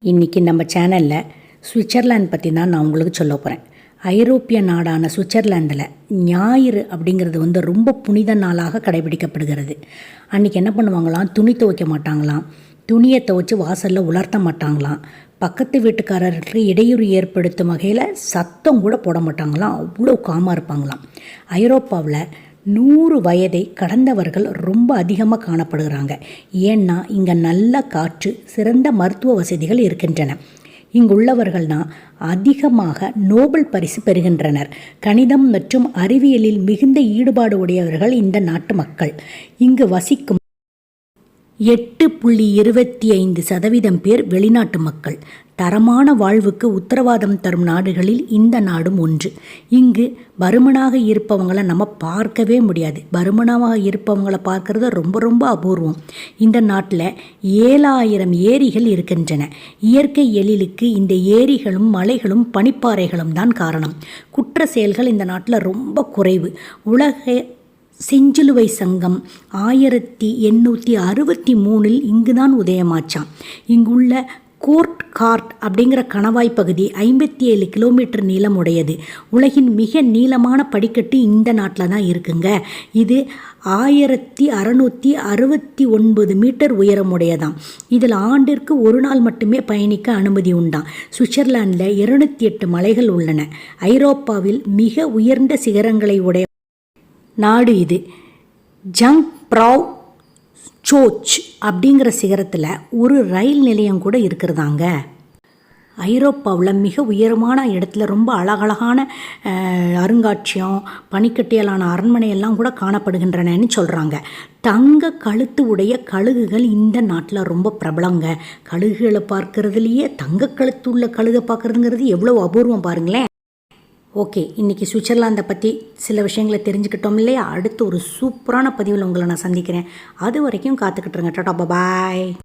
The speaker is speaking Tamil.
இன்றைக்கி நம்ம சேனலில் சுவிட்சர்லாந்து பற்றி தான் நான் உங்களுக்கு சொல்ல போகிறேன். ஐரோப்பிய நாடான சுவிட்சர்லாந்தில் ஞாயிறு அப்படிங்கிறது ரொம்ப புனித நாளாக கடைபிடிக்கப்படுகிறது. அன்றைக்கி என்ன பண்ணுவாங்களாம், துணி துவைக்க மாட்டாங்களாம், துணியை துவைச்சி வாசலில் உலர்த்த மாட்டாங்களாம், பக்கத்து வீட்டுக்காரர்களுக்கு இடையூறு ஏற்படுத்தும் வகையில் சத்தம் கூட போட மாட்டாங்களாம், அவ்வளோ காமாக இருப்பாங்களாம். ஐரோப்பாவில் 100 வயதை கடந்தவர்கள் ரொம்ப அதிகமாக காணப்படுகிறாங்க. ஏன்னா இங்கே நல்ல காற்று, சிறந்த மருத்துவ வசதிகள் இருக்கின்றன. இங்குள்ளவர்கள் தான் அதிகமாக நோபல் பரிசு பெறுகின்றனர். கணிதம் மற்றும் அறிவியலில் மிகுந்த ஈடுபாடு உடையவர்கள் இந்த நாட்டு மக்கள். இங்கு வசிக்கும் 8.25% பேர் வெளிநாட்டு மக்கள். தரமான வாழ்வுக்கு உத்தரவாதம் தரும் நாடுகளில் இந்த நாடும் ஒன்று. இங்கு பருமனாக இருப்பவங்களை நம்ம பார்க்கவே முடியாது. பருமனாக இருப்பவங்களை பார்க்கறது ரொம்ப அபூர்வம். இந்த நாட்டில் 7000 ஏரிகள் இருக்கின்றன. இயற்கை எழிலுக்கு இந்த ஏரிகளும் மலைகளும் பனிப்பாறைகளும் தான் காரணம். குற்ற செயல்கள் இந்த நாட்டில் ரொம்ப குறைவு. உலக செஞ்சிலுவை சங்கம் 1863 இங்குதான் உதயமாச்சான். இங்குள்ள கோர்ட் கார்ட் அப்படிங்கிற கணவாய் பகுதி 57 கிலோமீட்டர் நீளம் உடையது. உலகின் மிக நீளமான படிக்கட்டு இந்த நாட்டில் தான் இருக்குங்க. இது 1669 மீட்டர் உயரமுடையதாம். இதில் ஆண்டிற்கு ஒரு நாள் மட்டுமே பயணிக்க அனுமதி உண்டாம். சுவிட்சர்லாந்தில் 208 மலைகள் உள்ளன. ஐரோப்பாவில் மிக உயர்ந்த சிகரங்களை உடைய நாடு இது. ஜங் ப்ராவ் சோச் அப்படிங்கிற சிகரத்தில் ஒரு ரயில் நிலையம் கூட இருக்கிறதாங்க. ஐரோப்பாவில் மிக உயரமான இடத்துல ரொம்ப அழகழகான அருங்காட்சியம், பனிக்கட்டியலான அரண்மனையெல்லாம் கூட காணப்படுகின்றனன்னு சொல்கிறாங்க. தங்க கழுத்து உடைய கழுகுகள் இந்த நாட்டில் ரொம்ப பிரபலங்க. கழுகுகளை பார்க்கறதுலையே தங்க கழுத்து உள்ள கழுகை பார்க்குறதுங்கிறது எவ்வளோ அபூர்வம் பாருங்களேன். ஓகே, இன்றைக்கி சுவிட்சர்லாந்தை பற்றி சில விஷயங்களை தெரிஞ்சுக்கிட்டோம் இல்லையா? அடுத்து ஒரு சூப்பரான பதிவில் உங்களை நான் சந்திக்கிறேன். அது வரைக்கும் காத்துக்கிட்டுருங்க. டாடா, பாய்.